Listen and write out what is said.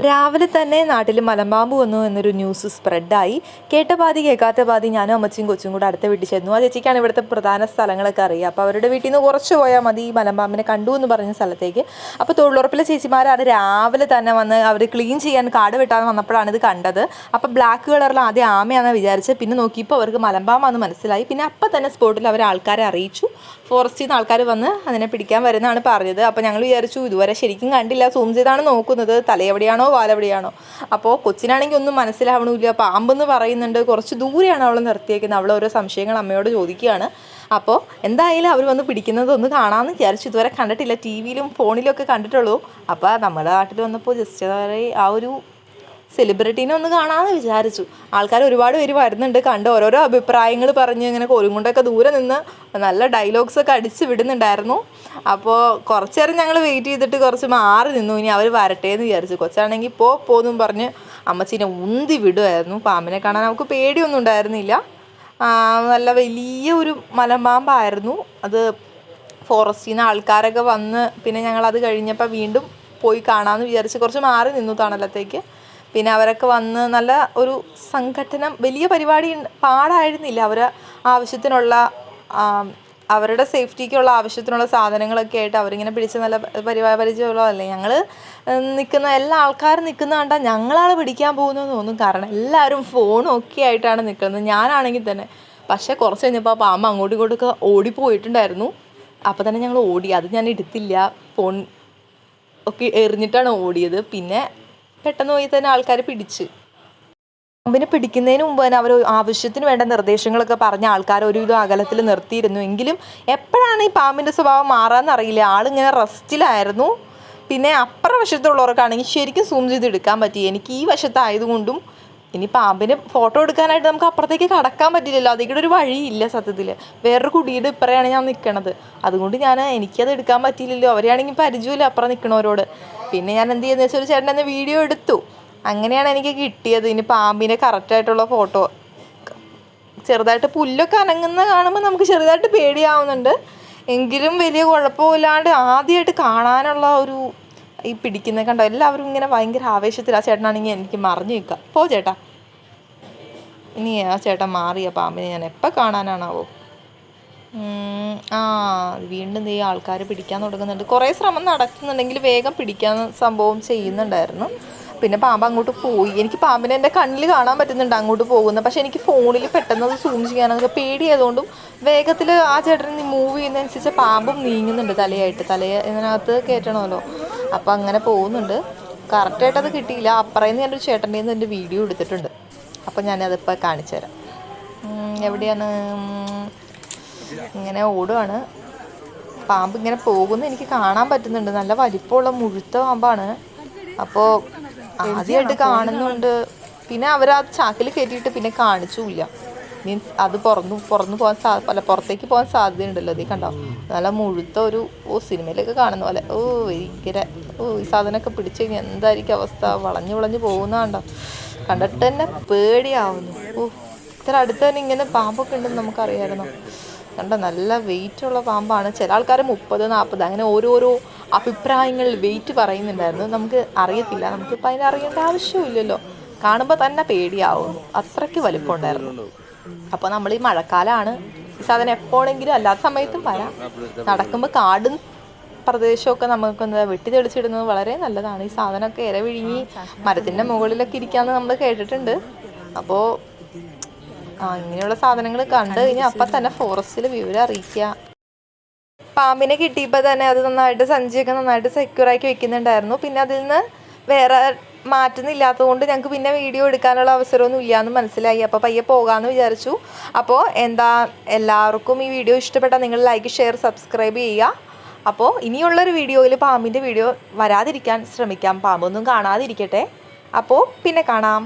രാവിലെ തന്നെ നാട്ടിൽ മലമ്പാമ്പ് വന്നു എന്നൊരു ന്യൂസ് സ്പ്രെഡായി. കേട്ട പാതി കേൾക്കാത്ത പാതി ഞാനും അമ്മച്ചിയും കൊച്ചും കൂടെ അടുത്ത വീട്ടിൽ ചെന്നു. ആ ചേച്ചിക്കാണ് ഇവിടുത്തെ പ്രധാന സ്ഥലങ്ങളൊക്കെ അറിയുക. അപ്പോൾ അവരുടെ വീട്ടിൽ നിന്ന് കുറച്ച് പോയാൽ മതി ഈ മലമ്പാമ്പിനെ കണ്ടു എന്ന് പറഞ്ഞ സ്ഥലത്തേക്ക്. അപ്പോൾ തൊഴിലുറപ്പിലെ ചേച്ചിമാരാണ് രാവിലെ തന്നെ വന്ന് അവർ ക്ലീൻ ചെയ്യാൻ കാട് വെട്ടാൻ വന്നപ്പോഴാണ് ഇത് കണ്ടത്. അപ്പോൾ ബ്ലാക്ക് കളറിൽ ആദ്യം ആമയാണെന്ന് വിചാരിച്ച്, പിന്നെ നോക്കിയപ്പോൾ അവർക്ക് മലമ്പാമ്പാണെന്ന് മനസ്സിലായി. പിന്നെ അപ്പം തന്നെ സ്പോട്ടിൽ അവർ ആൾക്കാരെ അറിയിച്ചു. ഫോറസ്റ്റിൽ നിന്ന് ആൾക്കാർ വന്ന് അതിനെ പിടിക്കാൻ വരുന്നതാണ് പറഞ്ഞത്. അപ്പോൾ ഞങ്ങൾ വിചാരിച്ചു ഇതുവരെ ശരിക്കും കണ്ടില്ല, സൂം ചെയ്താണ് നോക്കുന്നത്, തലയെവിടെയാണോ വാലെവിടെയാണോ. അപ്പോൾ കൊച്ചിനാണെങ്കിൽ ഒന്നും മനസ്സിലാവണമില്ല. പാമ്പെന്ന് പറയുന്നുണ്ട്, കുറച്ച് ദൂരെയാണ് അവൾ നിർത്തിയേക്കുന്നത്. അവൾ ഓരോ സംശയങ്ങൾ അമ്മയോട് ചോദിക്കുകയാണ്. അപ്പോൾ എന്തായാലും അവർ വന്ന് പിടിക്കുന്നത് ഒന്ന് കാണാമെന്ന് വിചാരിച്ചു. ഇതുവരെ കണ്ടിട്ടില്ല, ടി വിയിലും ഫോണിലും ഒക്കെ കണ്ടിട്ടുള്ളൂ. അപ്പോൾ നമ്മുടെ നാട്ടിൽ വന്നപ്പോൾ ജസ്റ്റ് ആ ഒരു സെലിബ്രിറ്റീനെ ഒന്ന് കാണാമെന്ന് വിചാരിച്ചു. ആൾക്കാർ ഒരുപാട് പേര് വരുന്നുണ്ട്, കണ്ട് ഓരോരോ അഭിപ്രായങ്ങൾ പറഞ്ഞ് ഇങ്ങനെ കോലും കൊണ്ടൊക്കെ ദൂരെ നിന്ന് നല്ല ഡയലോഗ്സൊക്കെ അടിച്ച് വിടുന്നുണ്ടായിരുന്നു. അപ്പോൾ കുറച്ച് നേരം ഞങ്ങൾ വെയിറ്റ് ചെയ്തിട്ട് കുറച്ച് മാറി നിന്നു, ഇനി അവർ വരട്ടെ എന്ന് വിചാരിച്ചു. കൊച്ചാണെങ്കിൽ പോന്നും പറഞ്ഞ് അമ്മച്ചീനെ ഉന്തി വിടുമായിരുന്നു. പാമ്പിനെ കാണാൻ നമുക്ക് പേടിയൊന്നും ഉണ്ടായിരുന്നില്ല. നല്ല വലിയ ഒരു മലമ്പാമ്പായിരുന്നു അത്. ഫോറസ്റ്റിൽ നിന്ന് ആൾക്കാരൊക്കെ വന്ന് പിന്നെ ഞങ്ങളത് കഴിഞ്ഞപ്പോൾ വീണ്ടും പോയി കാണാമെന്ന് വിചാരിച്ച് കുറച്ച് മാറി നിന്നു തണലത്തേക്ക്. പിന്നെ അവരൊക്കെ വന്ന് നല്ല ഒരു സംഘടനം, വലിയ പരിപാടി പാടായിരുന്നില്ല. ആവശ്യത്തിനുള്ള അവരുടെ സേഫ്റ്റിക്കുള്ള ആവശ്യത്തിനുള്ള സാധനങ്ങളൊക്കെ ആയിട്ട് അവരിങ്ങനെ പിടിച്ച് നല്ല പരിചയമുള്ളതല്ലേ. ഞങ്ങൾ നിൽക്കുന്ന എല്ലാ ആൾക്കാരും നിൽക്കുന്ന കണ്ടാൽ ഞങ്ങളാൾ പിടിക്കാൻ പോകുന്നതെന്ന് തോന്നും. കാരണം എല്ലാവരും ഫോണും ഒക്കെ ആയിട്ടാണ് നിൽക്കുന്നത്. ഞാനാണെങ്കിൽ തന്നെ. പക്ഷേ കുറച്ച് കഴിഞ്ഞപ്പോൾ ആ പാമ്പ് അങ്ങോട്ടും ഇങ്ങോട്ടൊക്കെ ഓടിപ്പോയിട്ടുണ്ടായിരുന്നു. അപ്പോൾ തന്നെ ഞങ്ങൾ ഓടി. അത് ഞാൻ എടുത്തില്ല, ഫോൺ ഒക്കെ എറിഞ്ഞിട്ടാണ് ഓടിയത്. പിന്നെ പെട്ടെന്ന് പോയി തന്നെ ആൾക്കാർ പിടിച്ച്. പാമ്പിനെ പിടിക്കുന്നതിന് മുമ്പ് തന്നെ അവർ ആവശ്യത്തിന് വേണ്ട നിർദ്ദേശങ്ങളൊക്കെ പറഞ്ഞ ആൾക്കാർ ഒരുവിധം അകലത്തിൽ നിർത്തിയിരുന്നു. എങ്കിലും എപ്പോഴാണ് ഈ പാമ്പിൻ്റെ സ്വഭാവം മാറാമെന്നറിയില്ല. ആളിങ്ങനെ റെസ്റ്റിലായിരുന്നു. പിന്നെ അപ്പുറ വശത്തുള്ളവർക്കാണെങ്കിൽ ശരിക്കും സൂം ചെയ്ത് എടുക്കാൻ പറ്റി. എനിക്ക് ഈ വശത്തായതുകൊണ്ടും ഇനി പാമ്പിന് ഫോട്ടോ എടുക്കാനായിട്ട് നമുക്ക് അപ്പുറത്തേക്ക് കടക്കാൻ പറ്റില്ലല്ലോ, അതിവിടെ ഒരു വഴിയില്ല സത്യത്തിൽ. വേറൊരു കുടിയുടെ ഇപ്പറയാണ് ഞാൻ നിൽക്കണത്. അതുകൊണ്ട് എനിക്കത് എടുക്കാൻ പറ്റിയില്ലല്ലോ. അവരെയാണെങ്കിൽ പരിചയമില്ല അപ്പുറം നിൽക്കണവരോട്. പിന്നെ ഞാൻ എന്ത് ചെയ്യുന്നത് വെച്ചാൽ ഒരു ചേട്ടൻ എന്നെ വീഡിയോ എടുത്തു. അങ്ങനെയാണ് എനിക്ക് കിട്ടിയത്. ഇനി പാമ്പിനെ കറക്റ്റായിട്ടുള്ള ഫോട്ടോ. ചെറുതായിട്ട് പുല്ലൊക്കെ അനങ്ങുന്ന കാണുമ്പോൾ നമുക്ക് ചെറുതായിട്ട് പേടിയാവുന്നുണ്ട്. എങ്കിലും വലിയ കുഴപ്പമില്ലാണ്ട് ആദ്യമായിട്ട് കാണാനുള്ള ഒരു ഈ പിടിക്കുന്നത് കണ്ടോ. എല്ലാവരും ഇങ്ങനെ ഭയങ്കര ആവേശത്തിൽ. ആ ചേട്ടനാണെങ്കിൽ എനിക്ക് മറിഞ്ഞു നിൽക്കാം. ചേട്ടാ, ഇനി ആ ചേട്ടൻ മാറിയ പാമ്പിനെ ഞാൻ എപ്പോൾ കാണാനാണാവോ. വീണ്ടും ഈ ആൾക്കാർ പിടിക്കാൻ തുടങ്ങുന്നുണ്ട്. കുറേ ശ്രമം നടക്കുന്നുണ്ടെങ്കിൽ വേഗം പിടിക്കാൻ സംഭവം ചെയ്യുന്നുണ്ടായിരുന്നു. പിന്നെ പാമ്പ് അങ്ങോട്ട് പോയി. എനിക്ക് പാമ്പിനെ എൻ്റെ കണ്ണിൽ കാണാൻ പറ്റുന്നുണ്ട് അങ്ങോട്ട് പോകുന്നത്. പക്ഷേ എനിക്ക് ഫോണിൽ പെട്ടെന്ന് അത് സൂം ചെയ്യാനൊക്കെ പേടിയായതുകൊണ്ടും വേഗത്തിൽ ആ ചേട്ടൻ മൂവ് ചെയ്യുന്നതനുസരിച്ച് പാമ്പും നീങ്ങുന്നുണ്ട്. ഇതിനകത്ത് കയറ്റണമല്ലോ. അപ്പോൾ അങ്ങനെ പോകുന്നുണ്ട്. കറക്റ്റായിട്ട് അത് കിട്ടിയില്ല. അപ്പുറേന്ന് ഞാനൊരു ചേട്ടൻ്റെ നിന്ന് എൻ്റെ വീഡിയോ എടുത്തിട്ടുണ്ട്. അപ്പോൾ ഞാനതിപ്പോൾ കാണിച്ചു തരാം. എവിടെയാണ്? ഇങ്ങനെ ഓടുകയാണ് പാമ്പ്. ഇങ്ങനെ പോകുന്നത് എനിക്ക് കാണാൻ പറ്റുന്നുണ്ട്. നല്ല വലിപ്പമുള്ള മുഴുത്ത പാമ്പാണ്. അപ്പോൾ ആദ്യമായിട്ട് കാണുന്നുണ്ട്. പിന്നെ അവരത് ചാക്കിൽ കയറ്റിയിട്ട് പിന്നെ കാണിച്ചില്ല. മീൻസ് അത് പുറത്തേക്ക് പോകാൻ സാധ്യതയുണ്ടല്ലോ. അതേ കണ്ടോ, നല്ല മുഴുത്ത ഒരു സിനിമയിലൊക്കെ കാണുന്ന പോലെ. ഭയങ്കര ഈ സാധനമൊക്കെ പിടിച്ചു കഴിഞ്ഞാൽ എന്തായിരിക്കും അവസ്ഥ? വളഞ്ഞു പോകുന്ന കണ്ടോ. കണ്ടിട്ട് തന്നെ പേടിയാവുന്നു. ഇത്ര അടുത്ത് തന്നെ ഇങ്ങനെ പാമ്പൊക്കെ ഉണ്ടെന്ന് നമുക്കറിയാമായിരുന്നു. കണ്ടോ, നല്ല വെയിറ്റുള്ള പാമ്പാണ്. ചില ആൾക്കാർ 30, 40 അങ്ങനെ ഓരോരോ അഭിപ്രായങ്ങൾ വെയിറ്റ് പറയുന്നുണ്ടായിരുന്നു. നമുക്ക് അറിയത്തില്ല, നമുക്കിപ്പോൾ അതിനെ അറിയേണ്ട ആവശ്യമില്ലല്ലോ. കാണുമ്പോൾ തന്നെ പേടിയാവുന്നു, അത്രയ്ക്ക് വലിപ്പമുണ്ടായിരുന്നു. അപ്പോൾ നമ്മൾ ഈ മഴക്കാലമാണ്, ഈ സാധനം എപ്പോഴെങ്കിലും അല്ലാത്ത സമയത്തും വരാം. നടക്കുമ്പോൾ കാടും പ്രദേശമൊക്കെ നമുക്കൊന്ന് വെട്ടി തെളിച്ചിടുന്നത് വളരെ നല്ലതാണ്. ഈ സാധനമൊക്കെ ഇര വിഴുങ്ങി മരത്തിൻ്റെ മുകളിലൊക്കെ ഇരിക്കാമെന്ന് നമ്മൾ കേട്ടിട്ടുണ്ട്. അപ്പോൾ ഇങ്ങനെയുള്ള സാധനങ്ങൾ കണ്ടു കഴിഞ്ഞാൽ അപ്പം തന്നെ ഫോറസ്റ്റിൽ വിവരം അറിയിക്കുക. പാമ്പിനെ കിട്ടിയപ്പോൾ തന്നെ അത് നന്നായിട്ട് സഞ്ചിയൊക്കെ നന്നായിട്ട് സെക്യൂറാക്കി വെക്കുന്നുണ്ടായിരുന്നു. പിന്നെ അതിൽ നിന്ന് വേറെ മാറ്റുന്നില്ലാത്തത് കൊണ്ട് ഞങ്ങൾക്ക് പിന്നെ വീഡിയോ എടുക്കാനുള്ള അവസരമൊന്നും ഇല്ലയെന്ന് മനസ്സിലായി. അപ്പോൾ പയ്യെ പോകാമെന്ന് വിചാരിച്ചു. അപ്പോൾ എല്ലാവർക്കും ഈ വീഡിയോ ഇഷ്ടപ്പെട്ടാൽ നിങ്ങൾ ലൈക്ക്, ഷെയർ, സബ്സ്ക്രൈബ് ചെയ്യുക. അപ്പോൾ ഇനിയുള്ളൊരു വീഡിയോയിൽ പാമ്പിൻ്റെ വീഡിയോ വരാതിരിക്കാൻ ശ്രമിക്കാം. പാമ്പൊന്നും കാണാതിരിക്കട്ടെ. അപ്പോൾ പിന്നെ കാണാം.